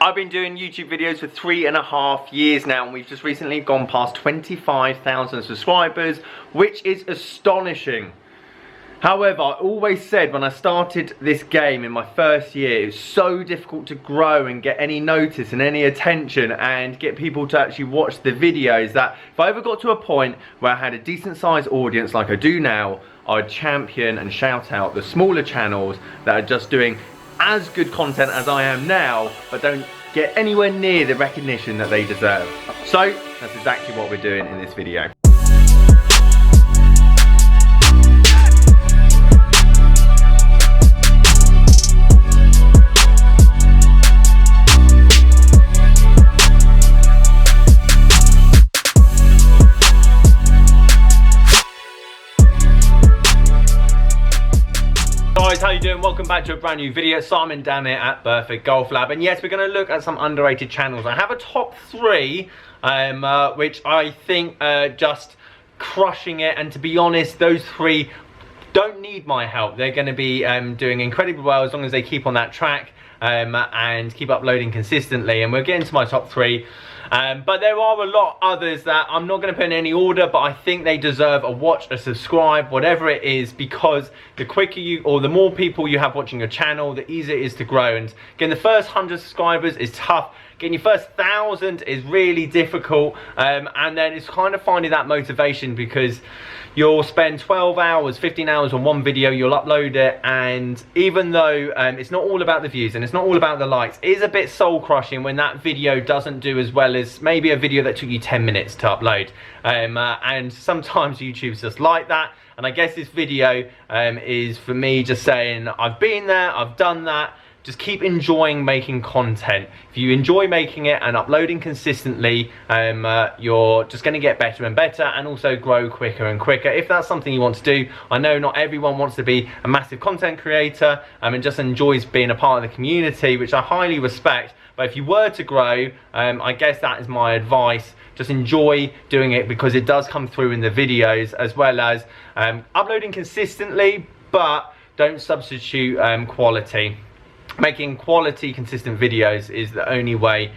I've been doing YouTube videos for 3.5 years now, and we've just recently gone past 25,000 subscribers, which is astonishing. However, I always said when I started this game in my first year, it was so difficult to grow and get any notice and any attention and get people to actually watch the videos, that if I ever got to a point where I had a decent sized audience like I do now, I'd champion and shout out the smaller channels that are just doing as good content as I am now, but don't get anywhere near the recognition that they deserve. So that's exactly what we're doing in this video. Guys, how you doing? Welcome back to a brand new video. Simon down here at Burford Golf Lab, and yes, we're going to look at some underrated channels. I have a top 3 which I think are just crushing it, and to be honest, those 3 don't need my help. They're going to be doing incredibly well as long as they keep on that track and keep uploading consistently. And we'll get into my top 3. But there are a lot others that I'm not going to put in any order, but I think they deserve a watch, a subscribe, whatever it is, because the quicker you, or the more people you have watching your channel, the easier it is to grow. And getting the first 100 subscribers is tough. Getting your first 1,000 is really difficult, and then it's kind of finding that motivation, because you'll spend 12 hours, 15 hours on one video, you'll upload it, and even though it's not all about the views and it's not all about the likes, it is a bit soul crushing when that video doesn't do as well as maybe a video that took you 10 minutes to upload. And sometimes YouTube's just like that, and I guess this video is for me just saying I've been there, I've done that. Just keep enjoying making content. If you enjoy making it and uploading consistently, you're just going to get better and better, and also grow quicker and quicker, if that's something you want to do. I know not everyone wants to be a massive content creator and just enjoys being a part of the community, which I highly respect. But if you were to grow, I guess that is my advice. Just enjoy doing it, because it does come through in the videos, as well as uploading consistently, but don't substitute quality. Making quality, consistent videos is the only way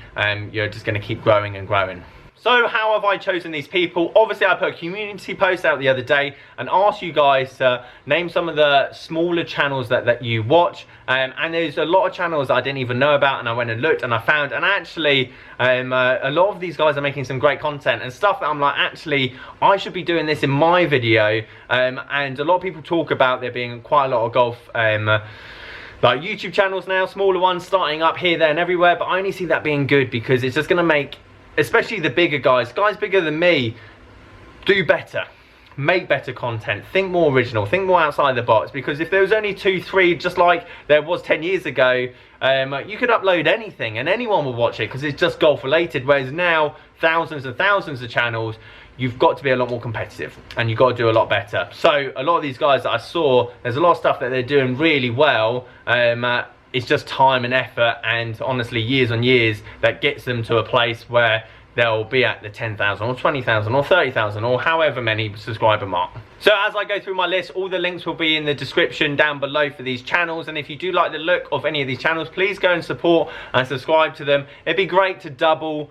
you're just going to keep growing and growing. So how have I chosen these people? Obviously, I put a community post out the other day and asked you guys to name some of the smaller channels that you watch. And there's a lot of channels that I didn't even know about, and I went and looked and I found, and actually a lot of these guys are making some great content and stuff that I'm like, actually I should be doing this in my video. And a lot of people talk about there being quite a lot of golf like YouTube channels now, smaller ones starting up here, there and everywhere, but I only see that being good, because it's just going to make, especially the bigger guys bigger than me, do better, make better content, think more original, think more outside the box. Because if there was only 2, 3, just like there was 10 years ago, you could upload anything and anyone will watch it, because it's just golf related. Whereas now, thousands and thousands of channels, you've got to be a lot more competitive and you've got to do a lot better. So a lot of these guys that I saw, there's a lot of stuff that they're doing really well. It's just time and effort, and honestly years on years, that gets them to a place where they'll be at the 10,000 or 20,000 or 30,000 or however many subscriber mark. So as I go through my list, all the links will be in the description down below for these channels, and if you do like the look of any of these channels, please go and support and subscribe to them. It'd be great to double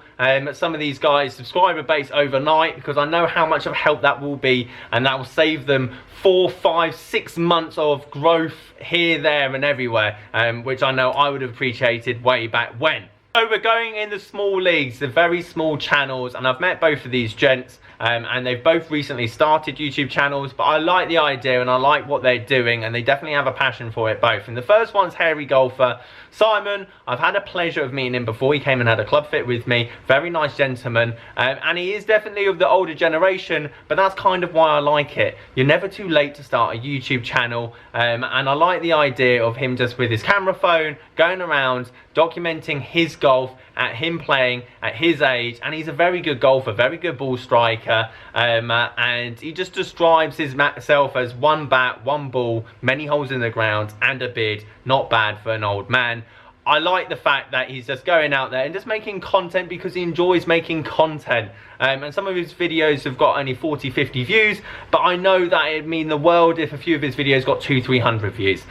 some of these guys' subscriber base overnight, because I know how much of help that will be, and that will save them 4, 5, 6 months of growth here, there and everywhere, which I know I would have appreciated way back when. So we're going in the small leagues, the very small channels, and I've met both of these gents, and they've both recently started YouTube channels, but I like the idea and I like what they're doing, and they definitely have a passion for it both. And the first one's Hairy Golfer. Simon, I've had a pleasure of meeting him before. He came and had a club fit with me. Very nice gentleman, and he is definitely of the older generation, but that's kind of why I like it. You're never too late to start a YouTube channel, and I like the idea of him just with his camera phone going around documenting his golf, at him playing at his age. And he's a very good golfer, very good ball striker, and he just describes himself as one bat, one ball, many holes in the ground and a beard. Not bad for an old man. I like the fact that he's just going out there and just making content because he enjoys making content. And some of his videos have got only 40, 50 views, but I know that it'd mean the world if a few of his videos got 200-300 views.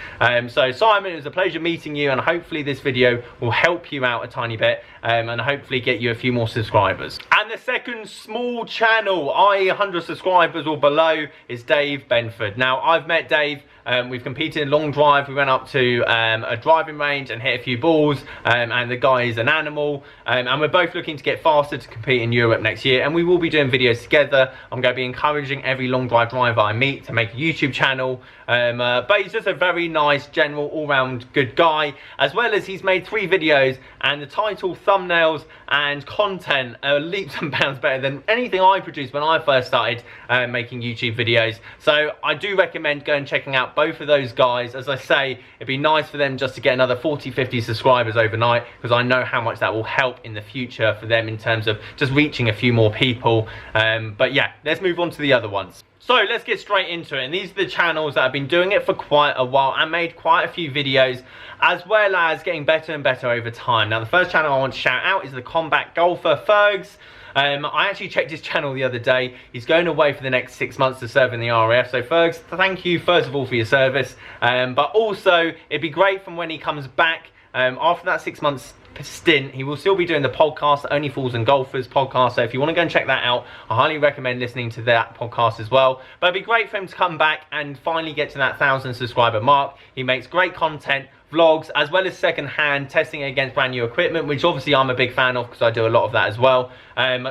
So Simon, it was a pleasure meeting you, and hopefully this video will help you out a tiny bit, and hopefully get you a few more subscribers. And the second small channel, i.e. 100 subscribers or below, is Dave Benford. Now, I've met Dave. We've competed in long drive. We went up to a driving range and hit a few balls, and the guy is an animal, and we're both looking to get faster to compete in Europe next year, and we will be doing videos together. I'm going to be encouraging every long drive driver I meet to make a YouTube channel, but he's just a very nice, general, all-round good guy, as well as he's made 3 videos, and the title, thumbnails and content are leaps and bounds better than anything I produced when I first started making YouTube videos. So I do recommend going and checking out both of those guys. As I say, it'd be nice for them just to get another 40-50 subscribers overnight, because I know how much that will help in the future for them in terms of just reaching a few more people. But yeah, let's move on to the other ones. So let's get straight into it, and these are the channels that have been doing it for quite a while and made quite a few videos, as well as getting better and better over time. Now, the first channel I want to shout out is the Combat Golfer, Fergs. I actually checked his channel the other day. He's going away for the next 6 months to serve in the RAF. So Fergs, thank you first of all for your service, but also it'd be great from when he comes back after that 6 months stint. He will still be doing the podcast, Only Fools and Golfers podcast. So if you want to go and check that out, I highly recommend listening to that podcast as well. But it'd be great for him to come back and finally get to that 1,000 subscriber mark. He makes great content, vlogs, as well as second-hand testing against brand new equipment, which obviously I'm a big fan of because I do a lot of that as well.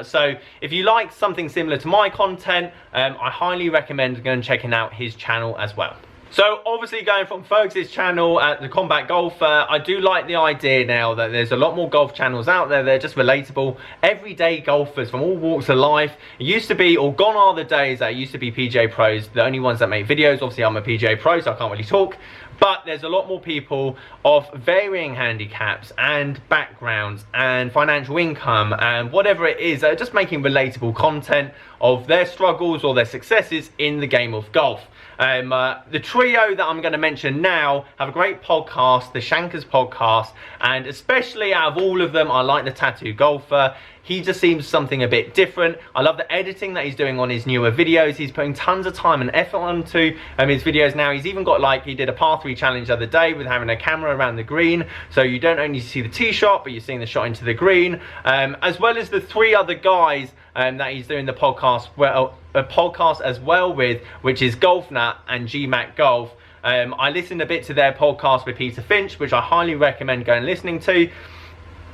So if you like something similar to my content, I highly recommend going and checking out his channel as well. So obviously, going from Fergs' channel at the Combat Golfer, I do like the idea now that there's a lot more golf channels out there. They're just relatable, everyday golfers from all walks of life. It used to be, or gone are the days that it used to be PGA pros, the only ones that make videos. Obviously I'm a PGA pro, so I can't really talk, but there's a lot more people of varying handicaps and backgrounds and financial income and whatever it is that are just making relatable content of their struggles or their successes in the game of golf. The trio that I'm going to mention now have a great podcast, the Shankers Podcast, and especially out of all of them, I like the Tattoo Golfer. He just seems something a bit different. I love the editing that he's doing on his newer videos. He's putting tons of time and effort onto his videos now. He's even got, like, he did a par 3 challenge the other day with having a camera around the green, so you don't only see the tee shot, but you're seeing the shot into the green, as well as the 3 other guys that he's doing the podcast, well, a podcast as well with, which is Golf Nut and GMAC Golf. I listened a bit to their podcast with Peter Finch, which I highly recommend going and listening to.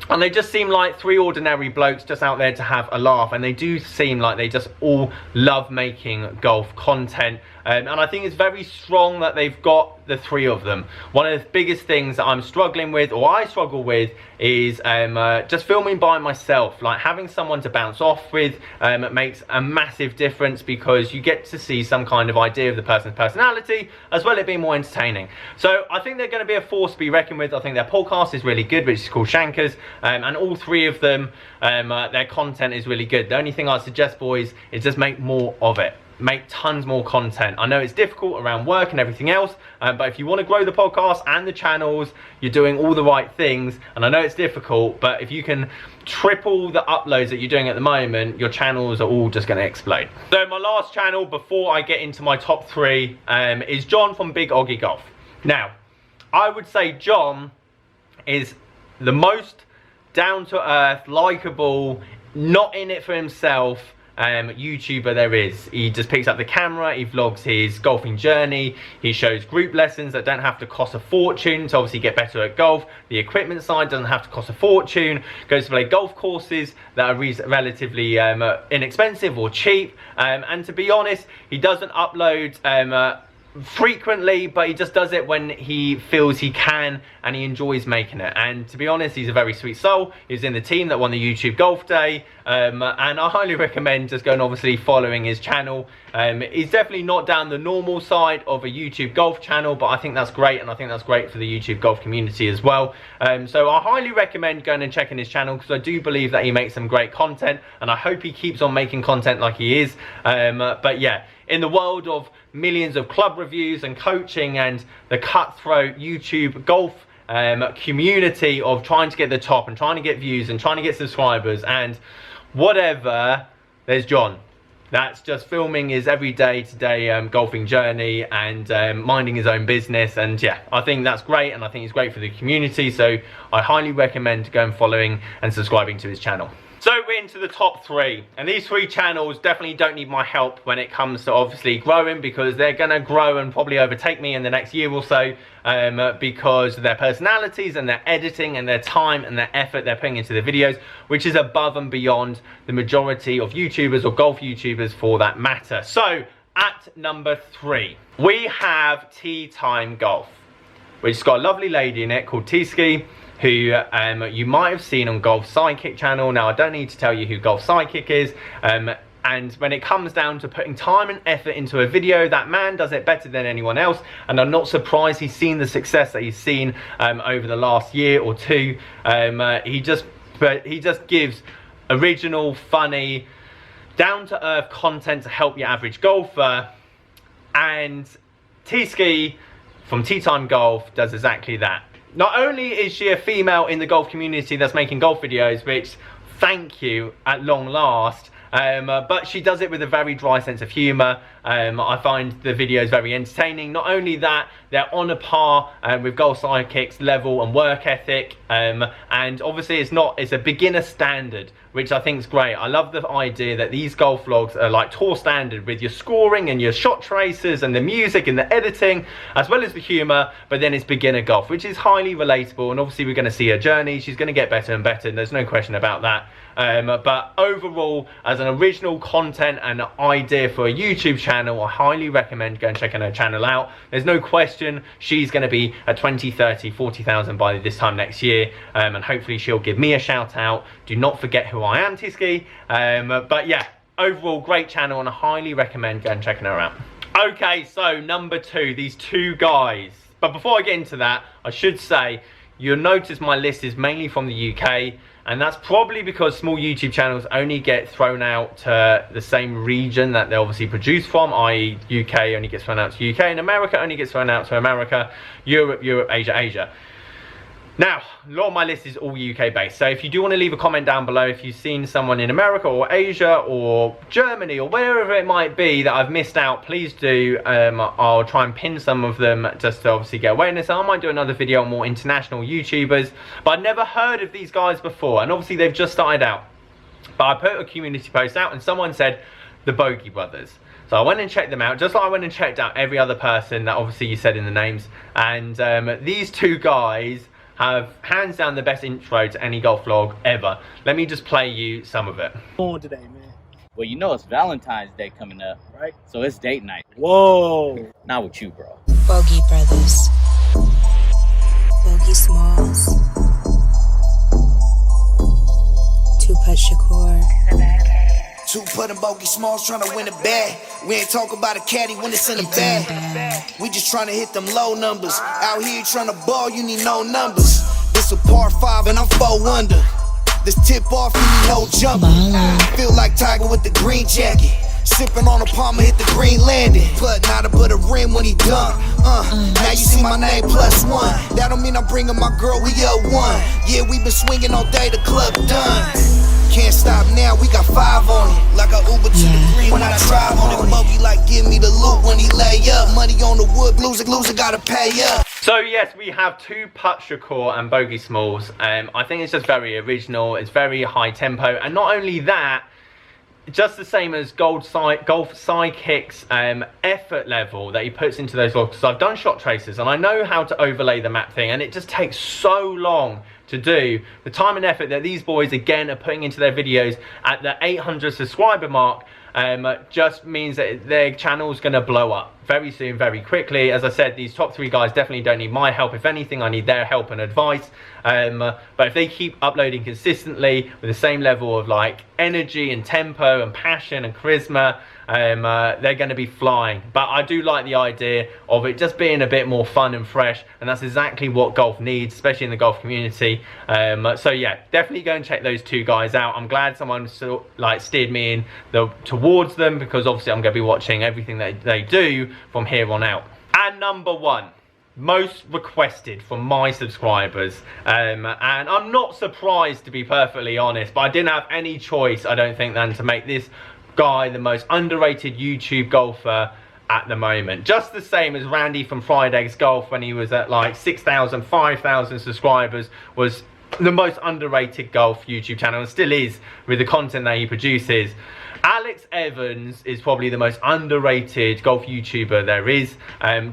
And they just seem like 3 ordinary blokes just out there to have a laugh, and they do seem like they just all love making golf content. And I think it's very strong that they've got the 3 of them. One of the biggest things that I'm struggling with, or I struggle with, is just filming by myself. Like, having someone to bounce off with makes a massive difference, because you get to see some kind of idea of the person's personality, as well as it being more entertaining. So I think they're going to be a force to be reckoned with. I think their podcast is really good, which is called Shankers, and all 3 of them, their content is really good. The only thing I suggest, boys, is just make more of it. Make tons more content. I know it's difficult around work and everything else, but if you want to grow the podcast and the channels, you're doing all the right things. And I know it's difficult, but if you can triple the uploads that you're doing at the moment, your channels are all just going to explode. So my last channel before I get into my top 3 is John from Big Augie Cough. Now, I would say John is the most down-to-earth, likeable, not in it for himself YouTuber there is. He just picks up the camera, he vlogs his golfing journey, he shows group lessons that don't have to cost a fortune to obviously get better at golf. The equipment side doesn't have to cost a fortune, goes to play golf courses that are relatively inexpensive or cheap, and to be honest, he doesn't upload frequently, but he just does it when he feels he can and he enjoys making it. And to be honest, he's a very sweet soul. He's in the team that won the YouTube Golf Day, and I highly recommend just going, obviously, following his channel. He's definitely not down the normal side of a YouTube golf channel, but I think that's great, and I think that's great for the YouTube golf community as well. So I highly recommend going and checking his channel, because I do believe that he makes some great content, and I hope he keeps on making content like he is. But yeah, in the world of millions of club reviews and coaching and the cutthroat YouTube golf community of trying to get the top and trying to get views and trying to get subscribers and whatever, there's John. That's just filming his everyday to-day golfing journey and minding his own business. And yeah, I think that's great, and I think it's great for the community. So I highly recommend going following and subscribing to his channel. So we're into the top 3, and these 3 channels definitely don't need my help when it comes to obviously growing, because they're going to grow and probably overtake me in the next year or so, because of their personalities and their editing and their time and their effort they're putting into the videos, which is above and beyond the majority of YouTubers or golf YouTubers for that matter. So at number 3, we have Tea Time Golf, which has got a lovely lady in it called TeeSki, who you might have seen on Golf Sidekick channel. Now, I don't need to tell you who Golf Sidekick is. And when it comes down to putting time and effort into a video, that man does it better than anyone else. And I'm not surprised he's seen the success that he's seen over the last year or two. He just gives original, funny, down-to-earth content to help your average golfer. And TeeSki from Tea Time Golf does exactly that. Not only is she a female in the golf community that's making golf videos, which, thank you, at long last, but she does it with a very dry sense of humour. I find the videos very entertaining. Not only that, they're on a par with Golf Sidekick's level and work ethic, and obviously it's a beginner standard, which I think is great. I love the idea that these golf vlogs are like tour standard, with your scoring and your shot traces and the music and the editing, as well as the humour, but then it's beginner golf, which is highly relatable. And obviously we're going to see her journey. She's going to get better and better, and there's no question about that. But overall, as an original content and idea for a YouTube channel, I highly recommend going and checking her channel out. There's no question she's going to be at 20, 30, 40,000 by this time next year, and hopefully she'll give me a shout out. Do not forget who I am, TeeSki. But yeah, overall great channel, and I highly recommend going and checking her out. Okay, so number 2, these 2 guys. But before I get into that, I should say, you'll notice my list is mainly from the UK, and that's probably because small YouTube channels only get thrown out to the same region that they obviously produce from, i.e. UK only gets thrown out to UK, and America only gets thrown out to America, Europe, Asia, Asia. Now, a lot of my list is all UK based, so if you do want to leave a comment down below if you've seen someone in America or Asia or Germany or wherever it might be that I've missed out, please do. I'll try and pin some of them just to obviously get awareness. I might do another video on more international YouTubers, but I'd never heard of these guys before, and obviously they've just started out. But I put a community post out and someone said the Bogy Brothers. So I went and checked them out, just like I went and checked out every other person that obviously you said in the names. And these 2 guys have hands down the best intro to any golf vlog ever. Let me just play you some of it. On today, man. Well, you know it's Valentine's Day coming up, Right? so it's date night. Whoa. Not with you, bro. Bogy Brothers. Bogy Smalls. Two-Putt Shakur. 2-putt and Bogy Smalls trying to win a bag. We ain't talking about a caddy when it's in the bag. We just trying to hit them low numbers. Out here trying to ball, you need no numbers. This a par 5 and I'm 4 under. This tip off, you need no jumper. Feel like Tiger with the green jacket. Sipping on a Palmer, hit the green landing. Put not a but a rim when he dunk. Now you see my name +1. That don't mean I'm bringing my girl, we up 1. Yeah, we been swinging all day, the club done. Can't stop now, we got 5 on it. Like a Uber to the green when I drive on it. Bogey like give me the loot when he lay up. Money on the wood, loser gotta pay up. So yes, we have 2-Putt Shakur and Bogy Smalls. I think it's just very original, it's very high tempo, and not only that, just the same as Golf Sidekick's effort level that he puts into those vlogs. So I've done shot traces and I know how to overlay the map thing, and it just takes so long to do. The time and effort that these boys again are putting into their videos at the 800 subscriber mark just means that their channel is going to blow up very soon, very quickly. As I said, these top 3 guys definitely don't need my help. If anything, I need their help and advice. But if they keep uploading consistently with the same level of like energy and tempo and passion and charisma, they're going to be flying. But I do like the idea of it just being a bit more fun and fresh, and that's exactly what golf needs, especially in the golf community. So yeah, definitely go and check those 2 guys out. I'm glad someone steered me in towards them, because obviously I'm going to be watching everything that they do from here on out. And number 1, most requested from my subscribers, and I'm not surprised, to be perfectly honest, but I didn't have any choice, I don't think, than to make this guy the most underrated YouTube golfer at the moment. Just the same as Randy from Fried Eggs Golf, when he was at like 6,000, 5,000 subscribers, was the most underrated golf YouTube channel, and still is with the content that he produces. Alex Evans is probably the most underrated golf YouTuber there is,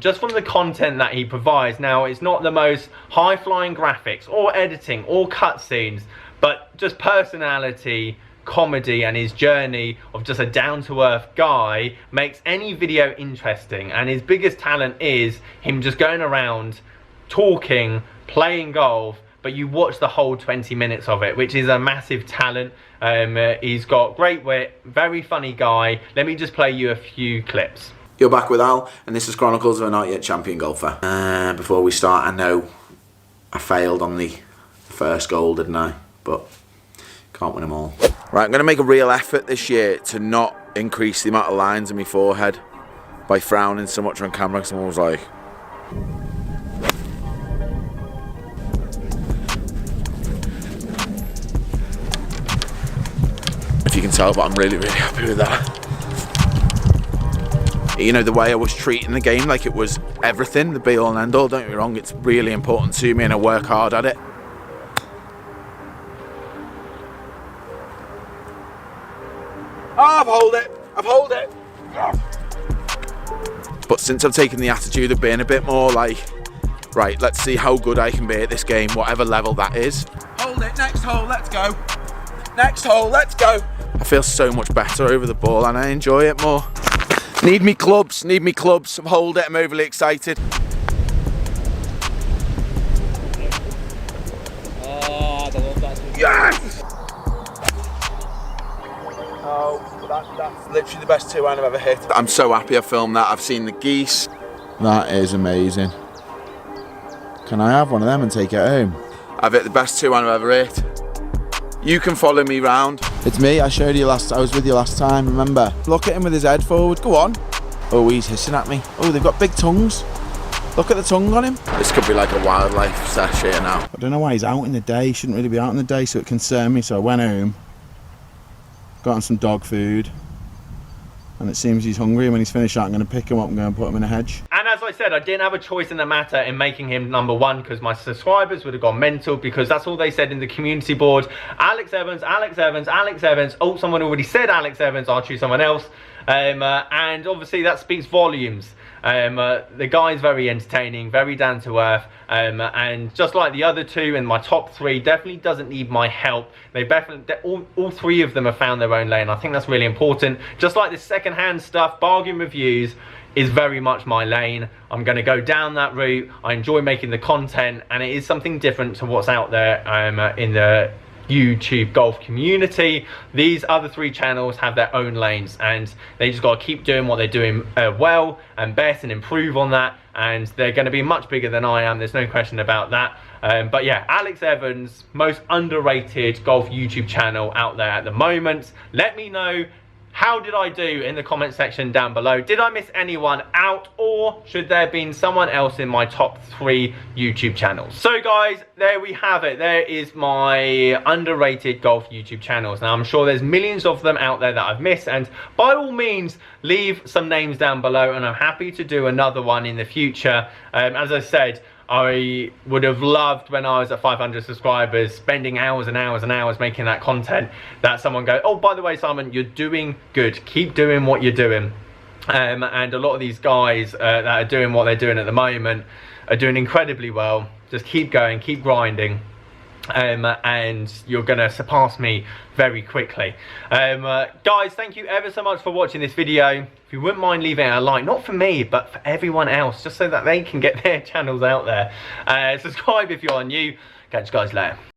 just from the content that he provides. Now, it's not the most high-flying graphics or editing or cutscenes, but just personality, comedy, and his journey of just a down-to-earth guy makes any video interesting. And his biggest talent is him just going around talking, playing golf, but you watch the whole 20 minutes of it, which is a massive talent. He's got great wit, very funny guy. Let me just play you a few clips. You're back with Al, and this is Chronicles of a Not Yet Champion Golfer. Before we start, I know I failed on the first goal, didn't I? But can't win them all. Right, I'm going to make a real effort this year to not increase the amount of lines in my forehead by frowning so much on camera, because someone was like... If you can tell, but I'm really, really happy with that. You know, the way I was treating the game like it was everything, the be all and end all, don't get me wrong, it's really important to me and I work hard at it. Oh, I've hold it. But since I've taken the attitude of being a bit more like, right, let's see how good I can be at this game, whatever level that is. Hold it, next hole, let's go. Next hole, let's go. I feel so much better over the ball and I enjoy it more. Need me clubs. I've hold it, I'm overly excited. Oh, I love that. Yes! Oh, that's literally the best 2-iron I've ever hit. I'm so happy I filmed that. I've seen the geese. That is amazing. Can I have one of them and take it home? I've hit the best 2-iron I've ever hit. You can follow me round. It's me, I showed you last, I was with you last time, remember? Look at him with his head forward, go on. Oh, he's hissing at me. Oh, they've got big tongues. Look at the tongue on him. This could be like a wildlife sesh here now. I don't know why he's out in the day, he shouldn't really be out in the day, so it concerned me, so I went home, got him some dog food, and it seems he's hungry, and when he's finished that, I'm going to pick him up and go and put him in a hedge. And as I said, I didn't have a choice in the matter in making him #1, because my subscribers would have gone mental, because that's all they said in the community board. Alex Evans, Alex Evans, Alex Evans. Oh, someone already said Alex Evans, I'll choose someone else. And obviously that speaks volumes. The guy's very entertaining, very down to earth, and just like the other two in my top 3, definitely doesn't need my help. They definitely, all 3 of them have found their own lane. I think that's really important. Just like the second-hand stuff, bargain reviews is very much my lane. I'm going to go down that route. I enjoy making the content, and it is something different to what's out there in the YouTube golf community. These other 3 channels have their own lanes, and they just got to keep doing what they're doing well and best, and improve on that, and they're going to be much bigger than I am, there's no question about that. But yeah, Alex Evans, most underrated golf YouTube channel out there at the moment. Let me know, how did I do in the comment section down below? Did I miss anyone out, or should there have been someone else in my top 3 YouTube channels? So guys, there we have it. There is my underrated golf YouTube channels. Now I'm sure there's millions of them out there that I've missed, and by all means leave some names down below, and I'm happy to do another one in the future. As I said, I would have loved, when I was at 500 subscribers, spending hours and hours and hours making that content, that someone go, oh, by the way, Simon, you're doing good. Keep doing what you're doing. And a lot of these guys that are doing what they're doing at the moment are doing incredibly well. Just keep going, keep grinding. And you're gonna surpass me very quickly. Guys, thank you ever so much for watching this video. If you wouldn't mind leaving a like, not for me, but for everyone else, just so that they can get their channels out there. Subscribe if you are new. Catch you guys later.